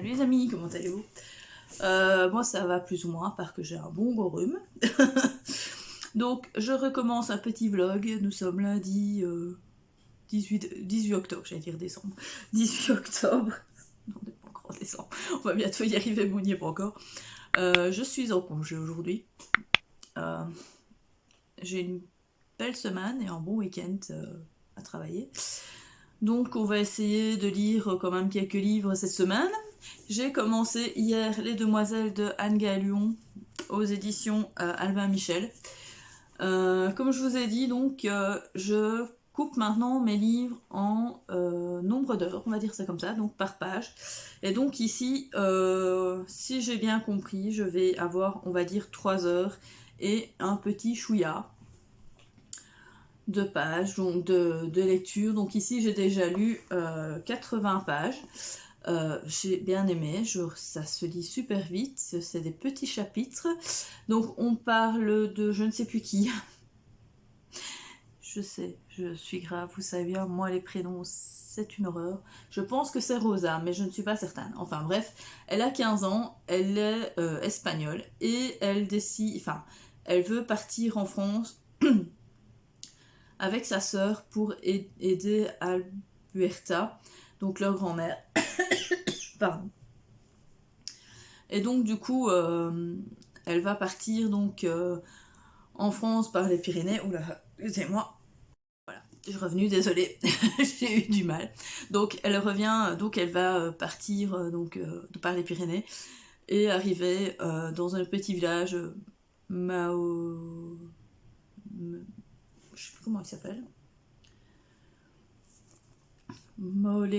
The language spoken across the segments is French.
Salut les amis, comment allez-vous? Moi ça va plus ou moins, à part que j'ai un bon gros rhume. Donc je recommence un petit vlog, nous sommes lundi 18 octobre, j'allais dire décembre. 18 octobre, non on n'est pas encore en décembre, on va bientôt y arriver mais on n'y est pas encore. Je suis en congé aujourd'hui. J'ai une belle semaine et un bon week-end à travailler. Donc on va essayer de lire quand même quelques livres cette semaine. J'ai commencé hier Les Demoiselles de Anne Galion aux éditions Albin Michel. Comme je vous ai dit, donc je coupe maintenant mes livres en nombre d'heures, on va dire ça comme ça, donc par page. Et donc ici, si j'ai bien compris, je vais avoir, on va dire, 3 heures et un petit chouïa de pages, donc de lecture. Donc ici, j'ai déjà lu 80 pages. J'ai bien aimé, ça se lit super vite, c'est des petits chapitres. Donc on parle de je ne sais plus qui. Je sais, je suis grave, vous savez bien, moi les prénoms c'est une horreur. Je pense que c'est Rosa, mais je ne suis pas certaine. Enfin bref, elle a 15 ans, elle est espagnole et elle décide, enfin, elle veut partir en France avec sa sœur pour aider Alberta, donc leur grand-mère. Pardon. Et donc du coup, elle va partir donc en France par les Pyrénées. Oula, excusez-moi. Voilà, je suis revenue, désolée, j'ai eu du mal. Donc elle revient, donc elle va partir donc par les Pyrénées et arriver dans un petit village Mao, je sais plus comment il s'appelle. Maul,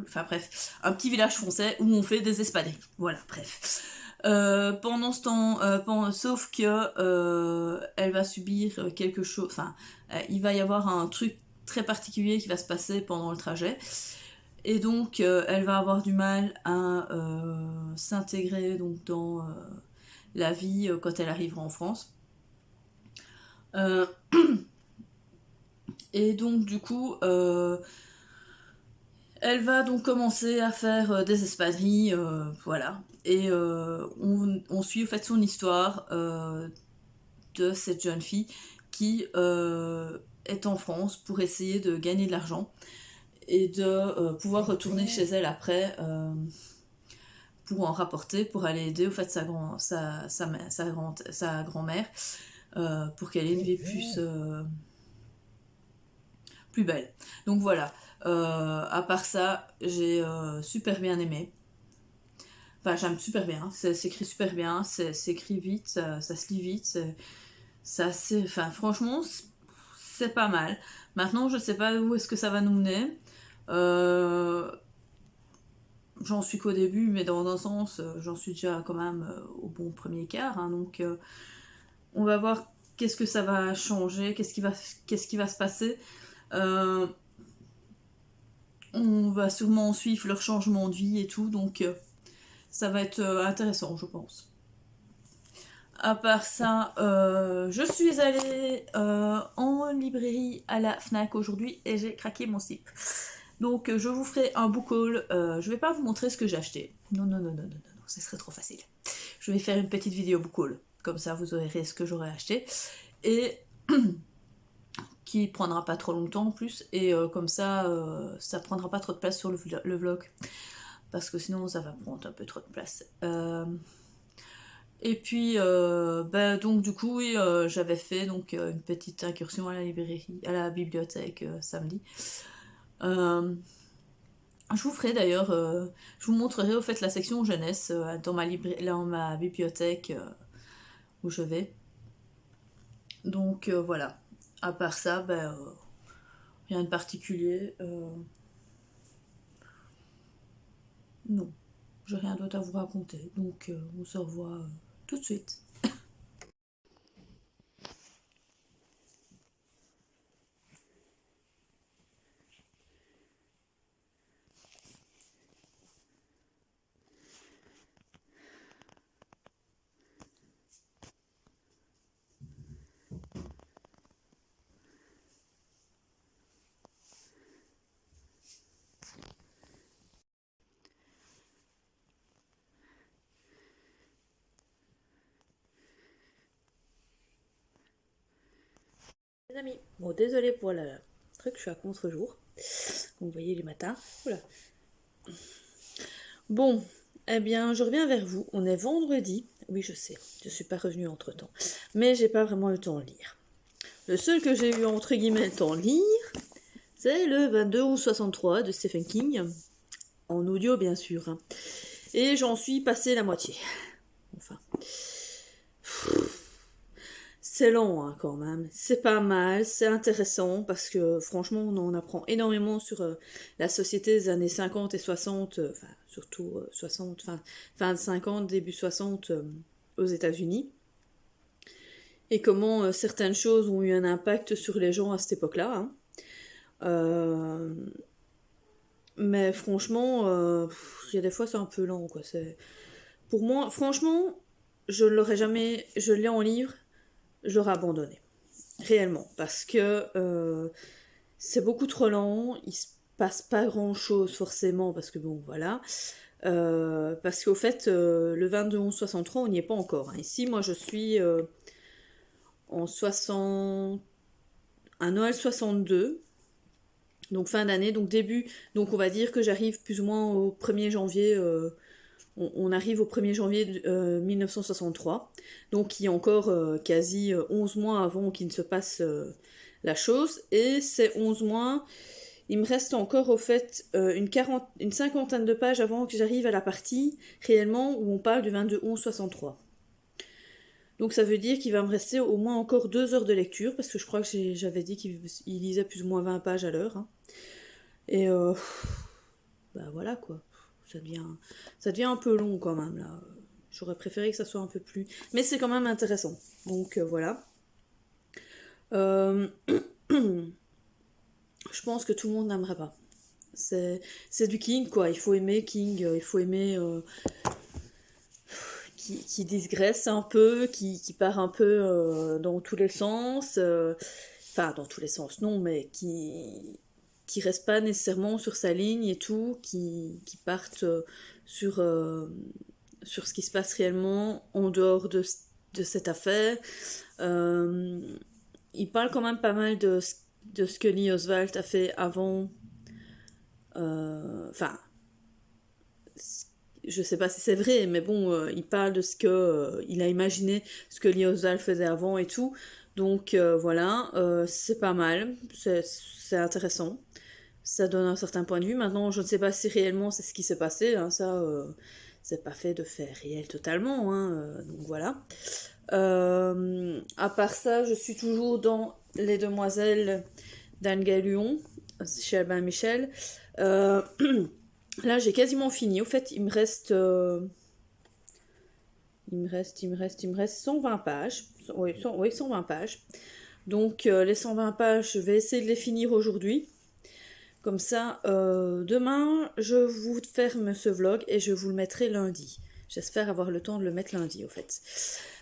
enfin bref, un petit village français où on fait des espadrilles. Voilà, bref. Pendant ce temps, sauf que elle va subir quelque chose, enfin, il va y avoir un truc très particulier qui va se passer pendant le trajet. Et donc, elle va avoir du mal à s'intégrer donc dans la vie quand elle arrivera en France. Et donc, du coup, elle va donc commencer à faire des espadrilles, voilà. Et on suit au fait son histoire de cette jeune fille qui est en France pour essayer de gagner de l'argent et de pouvoir retourner chez elle après pour en rapporter, pour aller aider au fait sa grand-mère pour qu'elle ait une vie plus belle. Donc voilà. À part ça, j'ai super bien aimé. Enfin, j'aime super bien. C'est écrit super bien. C'est écrit vite. Ça se lit vite. Enfin, franchement, c'est pas mal. Maintenant, je sais pas où est-ce que ça va nous mener. J'en suis qu'au début, mais dans un sens, j'en suis déjà quand même au bon premier quart. Hein, donc, on va voir qu'est-ce que ça va changer, qu'est-ce qui va se passer. On va sûrement suivre leur changement de vie et tout, donc ça va être intéressant, je pense. À part ça, je suis allée en librairie à la Fnac aujourd'hui et j'ai craqué mon slip. Donc je vous ferai un book haul. Je vais pas vous montrer ce que j'ai acheté. Non, non, non, non, non, non, non, ce serait trop facile. Je vais faire une petite vidéo book haul. Comme ça, vous aurez ce que j'aurais acheté. Et qui prendra pas trop longtemps en plus. Et comme ça prendra pas trop de place sur le vlog. Parce que sinon, ça va prendre un peu trop de place. Et puis, donc du coup, oui, j'avais fait donc une petite incursion à la librairie, à la bibliothèque samedi. Je vous ferai d'ailleurs, je vous montrerai au fait la section jeunesse dans ma bibliothèque où je vais. Donc voilà. À part ça, rien de particulier. Non, j'ai rien d'autre à vous raconter. Donc on se revoit tout de suite. Les amis, bon désolé pour le truc, je suis à contre-jour. Vous voyez les matins. Oula. Bon, eh bien je reviens vers vous. On est vendredi. Oui, je sais, je suis pas revenue entre temps. Mais j'ai pas vraiment eu le temps de lire. Le seul que j'ai eu entre guillemets le temps de lire, c'est le 22/11/63 de Stephen King. En audio bien sûr. Hein. Et j'en suis passé la moitié. Enfin. C'est lent hein, quand même, c'est pas mal, c'est intéressant parce que franchement on en apprend énormément sur la société des années 50 et 60, enfin surtout 60, fin de 50, début 60 aux États-Unis. Et comment certaines choses ont eu un impact sur les gens à cette époque-là. Hein. Mais franchement, il y a des fois c'est un peu lent quoi. Pour moi, franchement, je ne l'aurais jamais, je l'ai en livre, je l'aurais abandonné. Réellement, parce que c'est beaucoup trop lent, il se passe pas grand chose forcément, parce que bon, voilà. Parce qu'au fait, le 22/11/63, on n'y est pas encore. Hein. Ici, moi, je suis en 60... à Noël 62, donc fin d'année, donc début. Donc on va dire que j'arrive plus ou moins au 1er janvier. On arrive au 1er janvier 1963, donc il y a encore quasi 11 mois avant qu'il ne se passe la chose, et ces 11 mois, il me reste encore au fait une cinquantaine de pages avant que j'arrive à la partie réellement où on parle du 22/11/63. Donc ça veut dire qu'il va me rester au moins encore 2 heures de lecture, parce que je crois que j'avais dit qu'il lisait plus ou moins 20 pages à l'heure. Hein. Et bah voilà quoi. Ça devient un peu long quand même là. J'aurais préféré que ça soit un peu plus. Mais c'est quand même intéressant. Donc voilà. Je pense que tout le monde n'aimerait pas. C'est du King quoi. Il faut aimer King. Il faut aimer. Qui digresse un peu, qui part un peu dans tous les sens. Enfin, dans tous les sens, non, mais qui reste pas nécessairement sur sa ligne et tout, qui partent sur ce qui se passe réellement en dehors de cette affaire. Il parle quand même pas mal de ce que Lee Oswald a fait avant. Enfin, je sais pas si c'est vrai, mais bon, il parle de ce que il a imaginé, ce que Lee Oswald faisait avant et tout. Donc voilà, c'est pas mal, c'est intéressant. Ça donne un certain point de vue. Maintenant, je ne sais pas si réellement c'est ce qui s'est passé. Hein, ça, c'est pas fait de fait réel totalement. Hein, donc voilà. À part ça, je suis toujours dans Les Demoiselles d'Anne Galion, chez Albin Michel. Là, j'ai quasiment fini. Au fait, il me reste 120 pages. Oui, 120 pages. Donc, les 120 pages, je vais essayer de les finir aujourd'hui. Comme ça, demain, je vous ferme ce vlog et je vous le mettrai lundi. J'espère avoir le temps de le mettre lundi, au fait.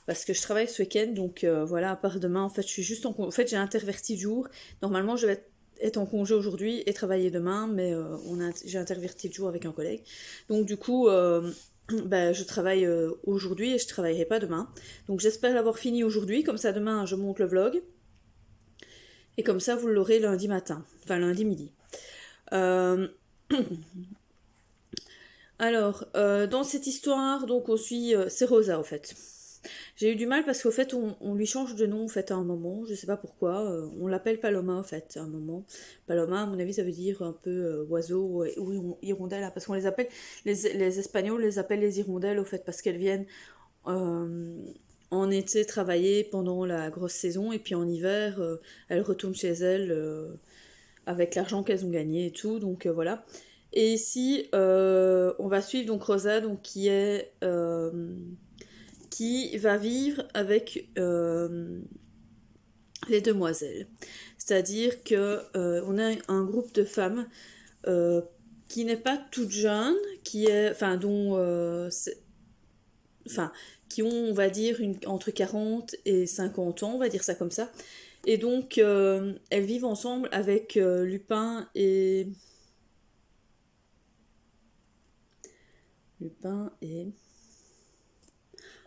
Parce que je travaille ce week-end, donc voilà, à part demain, en fait, je suis juste en... En fait, j'ai interverti de jour. Normalement, je vais être en congé aujourd'hui et travailler demain, mais j'ai interverti de jour avec un collègue. Donc, du coup, bah, je travaille aujourd'hui et je travaillerai pas demain. Donc, j'espère l'avoir fini aujourd'hui. Comme ça, demain, je monte le vlog. Et comme ça, vous l'aurez lundi matin. Enfin, lundi midi. Alors, dans cette histoire, donc on suit, c'est Rosa au fait. J'ai eu du mal parce qu'au fait on lui change de nom en fait à un moment, je sais pas pourquoi, on l'appelle Paloma en fait à un moment. Paloma à mon avis ça veut dire un peu oiseau ou hirondelle, hein, parce qu'on les appelle, les Espagnols les appellent les hirondelles au fait parce qu'elles viennent en été travailler pendant la grosse saison et puis en hiver elles retournent chez elles avec l'argent qu'elles ont gagné et tout, donc voilà. Et ici, on va suivre donc Rosa, donc qui va vivre avec les demoiselles. C'est-à-dire que on a un groupe de femmes qui n'est pas toute jeune, qui est, enfin dont, enfin qui ont, on va dire, entre 40 et 50 ans, on va dire ça comme ça. Et donc, elles vivent ensemble avec Lupin et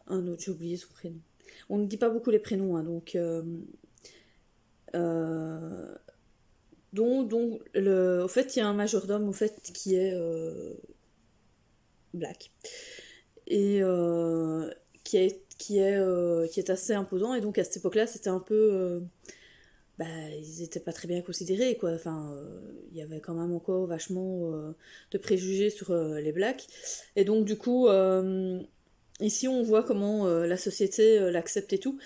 un autre, j'ai oublié son prénom. On ne dit pas beaucoup les prénoms, hein, donc au fait, il y a un majordome au fait qui est black et qui est assez imposant, et donc à cette époque-là, c'était un peu ils étaient pas très bien considérés, quoi. Enfin, il y avait quand même encore vachement de préjugés sur les blacks, et donc du coup, ici on voit comment la société l'accepte et tout,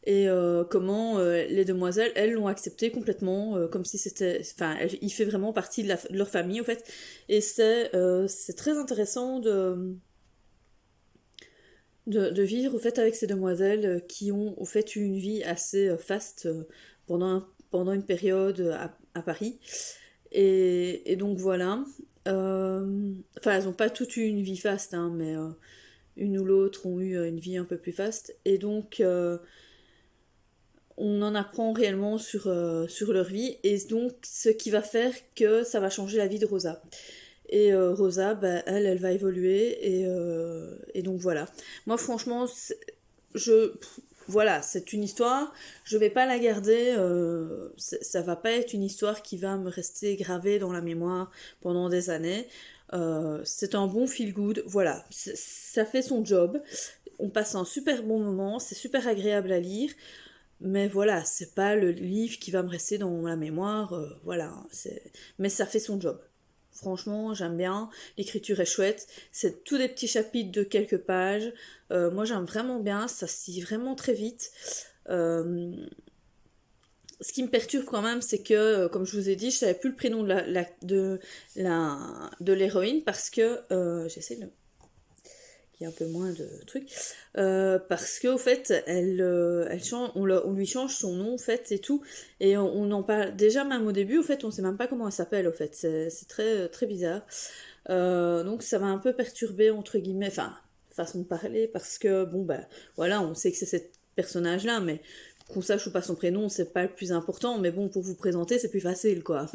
et comment les demoiselles, elles, l'ont accepté complètement, comme si c'était... Enfin, il fait vraiment partie de leur famille, en fait. Et c'est très intéressant de vivre, au fait, avec ces demoiselles qui ont, au fait, eu une vie assez faste pendant une période à Paris. Et donc, voilà. Enfin, elles n'ont pas toutes eu une vie faste, hein, mais une ou l'autre ont eu une vie un peu plus faste. Et donc... on en apprend réellement sur leur vie, et donc ce qui va faire que ça va changer la vie de Rosa. Et Rosa, elle va évoluer, et donc voilà. Moi franchement, voilà, c'est une histoire, je vais pas la garder, ça va pas être une histoire qui va me rester gravée dans la mémoire pendant des années. C'est un bon feel good, voilà, ça fait son job, on passe un super bon moment, c'est super agréable à lire. Mais voilà, c'est pas le livre qui va me rester dans la mémoire, voilà. Mais ça fait son job. Franchement, j'aime bien. L'écriture est chouette. C'est tous des petits chapitres de quelques pages. Moi, j'aime vraiment bien. Ça se lit vraiment très vite. Ce qui me perturbe quand même, c'est que, comme je vous ai dit, je savais plus le prénom de l'héroïne, parce que j'essaie de qui a un peu moins de trucs, parce qu'au fait, elle change, on lui change son nom, en fait, et tout, et on en parle, déjà même au début, au fait, on sait même pas comment elle s'appelle, au fait, c'est très, très bizarre, donc ça m'a un peu perturbé, entre guillemets, enfin, façon de parler, parce que, bon, voilà, on sait que c'est ce personnage-là, mais qu'on sache ou pas son prénom, c'est pas le plus important, mais bon, pour vous présenter, c'est plus facile, quoi.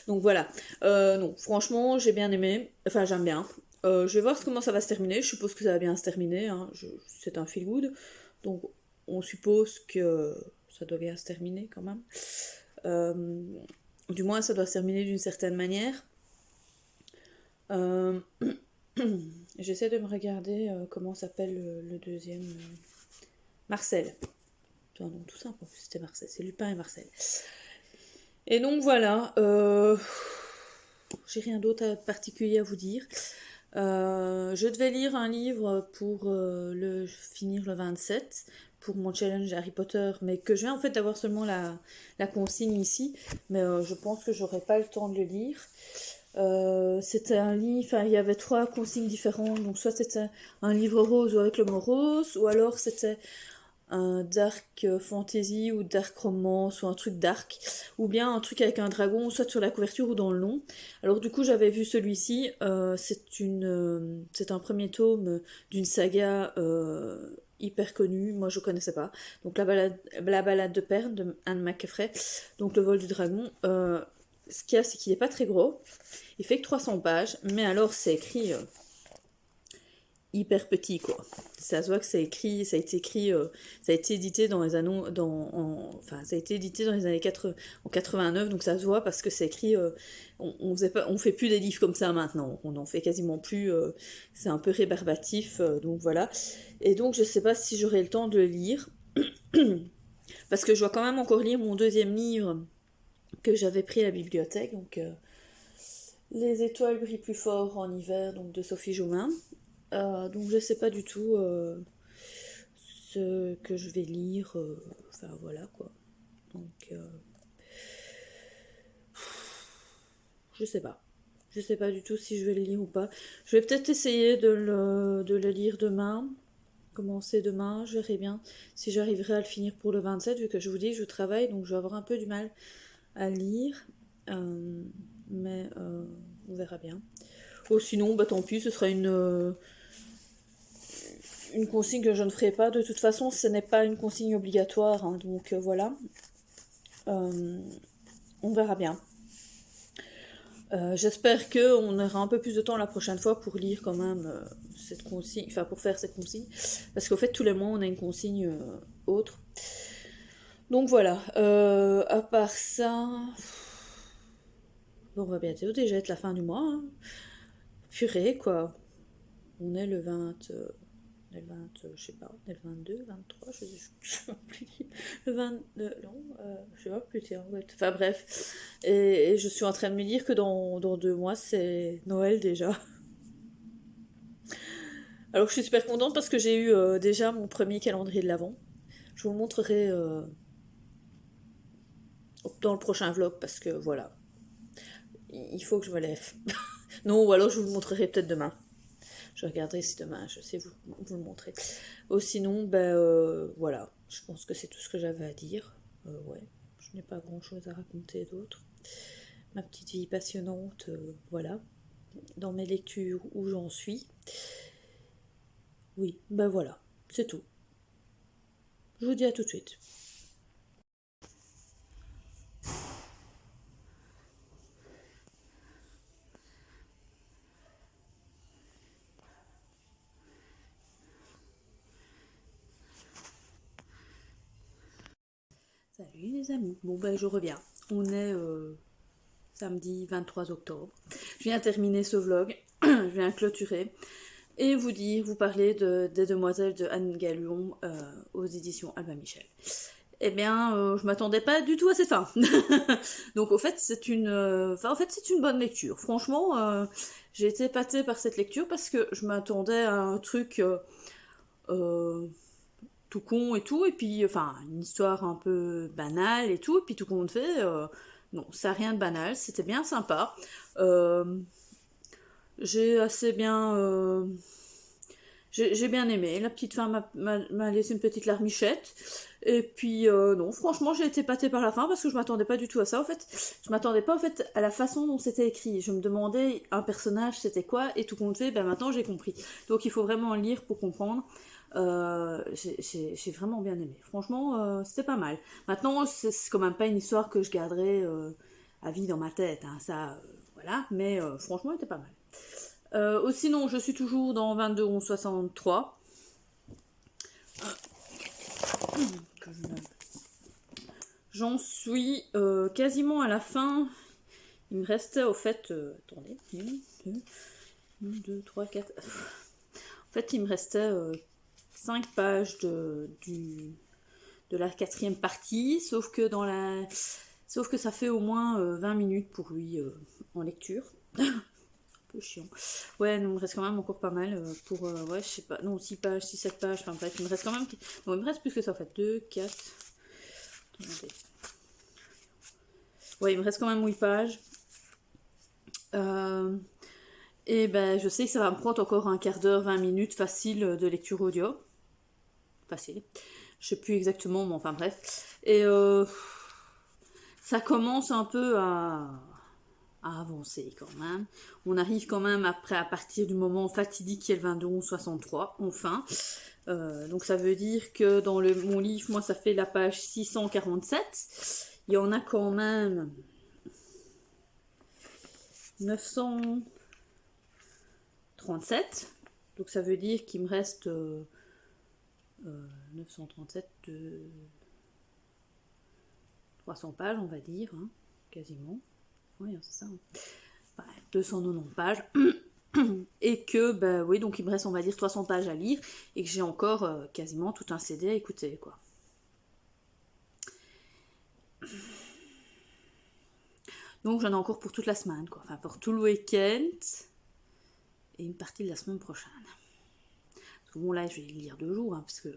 Donc voilà. Non, franchement, j'ai bien aimé, enfin, j'aime bien. Je vais voir comment ça va se terminer. Je suppose que ça va bien se terminer, hein. C'est un feel good. Donc on suppose que ça doit bien se terminer quand même. Du moins ça doit se terminer d'une certaine manière. J'essaie de me regarder comment s'appelle le deuxième. Marcel. Non, tout simple, en plus c'était Marcel. C'est Lupin et Marcel. Et donc voilà. J'ai rien d'autre de particulier à vous dire. Je devais lire un livre pour le finir le 27 pour mon challenge Harry Potter, mais que je viens en fait d'avoir seulement la consigne ici, mais je pense que j'aurai pas le temps de le lire. C'était un livre, enfin il y avait 3 consignes différentes, donc soit c'était un livre rose ou avec le mot rose, ou alors c'était un dark fantasy ou dark romance ou un truc dark, ou bien un truc avec un dragon, soit sur la couverture ou dans le nom. Alors du coup j'avais vu celui-ci, c'est un premier tome d'une saga hyper connue, moi je connaissais pas, donc la balade de Perne de Anne McCaffrey, donc le vol du dragon. Ce qu'il y a, c'est qu'il est pas très gros, il fait que 300 pages, mais alors c'est écrit hyper petit, quoi. Ça se voit que ça a été édité dans les années, enfin ça a été édité dans les années 89, donc ça se voit parce que c'est écrit, on fait plus des livres comme ça maintenant, on en fait quasiment plus, c'est un peu rébarbatif, donc voilà. Et donc je sais pas si j'aurai le temps de le lire, parce que je dois quand même encore lire mon deuxième livre que j'avais pris à la bibliothèque, donc Les étoiles brillent plus fort en hiver, donc de Sophie Joumin. Donc je sais pas du tout ce que je vais lire, enfin voilà quoi. Donc je sais pas. Je sais pas du tout si je vais le lire ou pas. Je vais peut-être essayer de le lire demain. Commencer demain, je verrai bien si j'arriverai à le finir pour le 27, vu que je vous dis je travaille, donc je vais avoir un peu du mal à lire. Mais on verra bien. Ou sinon, tant pis, ce sera une consigne que je ne ferai pas. De toute façon, ce n'est pas une consigne obligatoire, hein, donc voilà. On verra bien. J'espère qu'on aura un peu plus de temps la prochaine fois pour lire quand même cette consigne, enfin pour faire cette consigne, parce qu'au fait tous les mois on a une consigne autre. Donc voilà, à part ça, on va bientôt déjà être la fin du mois, hein. Purée, quoi. On est le 20, on est le 20, je sais pas, on est le 22, 23, je sais pas plus. Le 20, non, je sais pas plus, tiens, ouais. Enfin bref. Et je suis en train de me dire que dans 2 mois, c'est Noël déjà. Alors je suis super contente parce que j'ai eu déjà mon premier calendrier de l'Avent. Je vous le montrerai dans le prochain vlog parce que voilà, il faut que je me lève. Non, ou alors je vous le montrerai peut-être demain. Je regarderai si demain je sais vous le montrer. Sinon, ben voilà, je pense que c'est tout ce que j'avais à dire. Ouais, je n'ai pas grand-chose à raconter d'autre. Ma petite vie passionnante, voilà, dans mes lectures où j'en suis. Oui, ben voilà, c'est tout. Je vous dis à tout de suite. Salut les amis. Bon ben je reviens. On est samedi 23 octobre. Je viens terminer ce vlog. Je viens clôturer. Et vous parler des Demoiselles de Anne Gallon aux éditions Albin Michel. Eh bien, je m'attendais pas du tout à cette fin. Donc, au fait, c'est une bonne lecture. Franchement, j'ai été épatée par cette lecture parce que je m'attendais à un truc euh, tout con et tout, et puis, enfin, une histoire un peu banale et tout, et puis tout compte fait, non, ça n'a rien de banal, c'était bien sympa. Euh, j'ai assez bien... j'ai bien aimé. La petite femme m'a laissé une petite larmichette. Et puis, non, franchement, j'ai été épatée par la fin parce que je m'attendais pas du tout à ça. En fait, je m'attendais pas en fait, à la façon dont c'était écrit. Je me demandais un personnage, c'était quoi, et tout compte fait, ben maintenant j'ai compris. Donc, il faut vraiment lire pour comprendre. J'ai vraiment bien aimé. Franchement, c'était pas mal. Maintenant, c'est quand même pas une histoire que je garderai à vie dans ma tête. Hein, ça, voilà. Mais franchement, elle était pas mal. Sinon, je suis toujours dans 22 11 63. J'en suis quasiment à la fin. Il me restait au fait... attendez. 1, 2, 3, 4... En fait, il me restait 5 pages de la 4e partie, sauf que ça fait au moins 20 minutes pour lui en lecture. Peu chiant. Ouais, non, il me reste quand même encore pas mal pour, ouais, je sais pas, non, 6 pages, 6, 7 pages, enfin bref, il me reste quand même, non, il me reste plus que ça, en fait, 2, 4, attendez. Ouais, il me reste quand même 8 pages. Et ben, je sais que ça va me prendre encore un quart d'heure, 20 minutes facile de lecture audio. Facile. Je sais plus exactement, mais enfin bref. Et ça commence un peu à avancer quand même. On arrive quand même après, à partir du moment fatidique qui est le 22 11 63, enfin. Donc ça veut dire que dans mon livre, moi, ça fait la page 647. Il y en a quand même 937. Donc ça veut dire qu'il me reste 937 de 300 pages, on va dire, hein, quasiment. Oui, c'est ça. Enfin, 290 pages. Et que, bah oui, donc il me reste, on va dire, 300 pages à lire, et que j'ai encore quasiment tout un CD à écouter, quoi. Donc j'en ai encore pour toute la semaine, quoi. Enfin, pour tout le week-end, et une partie de la semaine prochaine. Parce que bon, là, je vais lire 2 jours, hein, parce que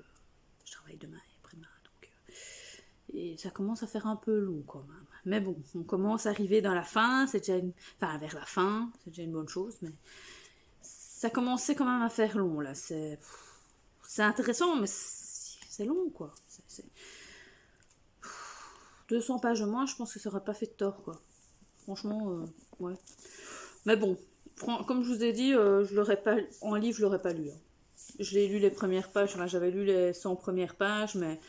je travaille demain et après-demain, donc... et ça commence à faire un peu long, quand même. Mais bon, on commence à arriver dans la fin, c'est déjà enfin, vers la fin, c'est déjà une bonne chose, mais... ça commençait quand même à faire long, là. C'est intéressant, mais c'est long, quoi. 200 pages de moins, je pense que ça aurait pas fait de tort, quoi. Franchement, ouais. Mais bon, comme je vous ai dit, je l'aurais pas, en livre, je l'aurais pas lu. Hein. Je l'ai lu les premières pages, enfin, j'avais lu les 100 premières pages, mais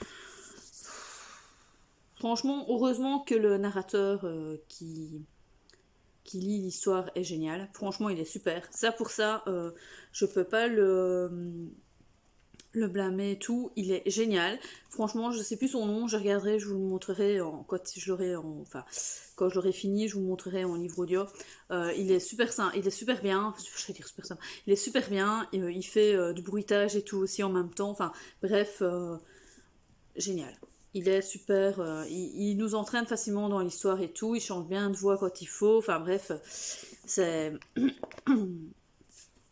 franchement, heureusement que le narrateur qui lit l'histoire est génial. Franchement, il est super. Ça, pour ça, je peux pas le blâmer et tout, il est génial. Franchement, je sais plus son nom, je regarderai, je vous le montrerai quand je l'aurai fini, je vous le montrerai en livre audio. Il est super simple, il est super bien, je vais dire super simple, il est super bien, il fait du bruitage et tout aussi en même temps, enfin bref, génial. Il est super, il nous entraîne facilement dans l'histoire et tout, il chante bien de voix quand il faut, enfin bref, c'est...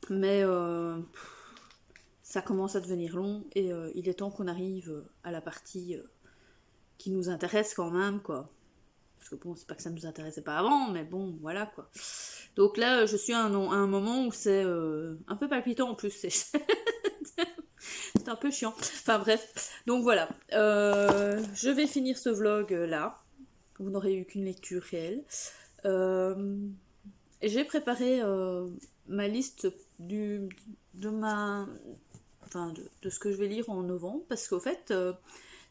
Mais ça commence à devenir long et il est temps qu'on arrive à la partie qui nous intéresse quand même, quoi. Parce que bon, c'est pas que ça nous intéressait pas avant, mais bon, voilà, quoi. Donc là, je suis à un moment où c'est un peu palpitant en plus, c'est un peu chiant. Enfin bref, donc voilà. Je vais finir ce vlog là. Vous n'aurez eu qu'une lecture réelle. J'ai préparé ma liste de ma de ce que je vais lire en novembre, parce qu'au fait,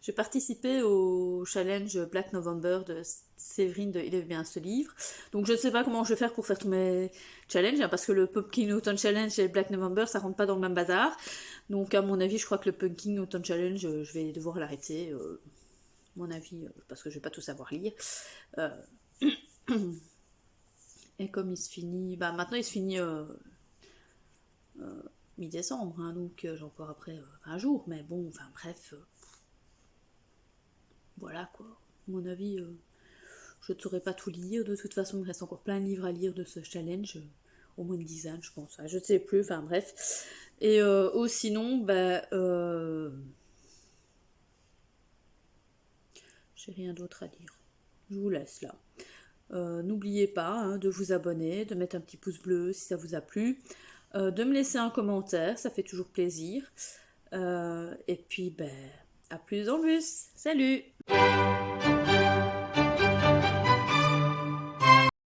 j'ai participé au challenge Black November de Séverine de Il aime bien ce livre. Donc je ne sais pas comment je vais faire pour faire tous mes challenges, hein, parce que le Pumpkin Autumn Challenge et le Black November, ça rentre pas dans le même bazar. Donc à mon avis, je crois que le Pumpkin Autumn Challenge, je vais devoir l'arrêter. Mon avis, parce que je vais pas tout savoir lire. Et comme il se finit... Bah maintenant il se finit... mi-décembre, hein, donc j'ai encore après un jour, mais bon, enfin bref, voilà quoi. À mon avis, je ne saurais pas tout lire, de toute façon, il me reste encore plein de livres à lire de ce challenge, au moins une dizaine, je pense, enfin, je ne sais plus, enfin bref. Et sinon, bah, j'ai rien d'autre à dire. Je vous laisse là. N'oubliez pas hein, de vous abonner, de mettre un petit pouce bleu si ça vous a plu. De me laisser un commentaire, ça fait toujours plaisir. Et puis, ben, à plus en plus. Salut!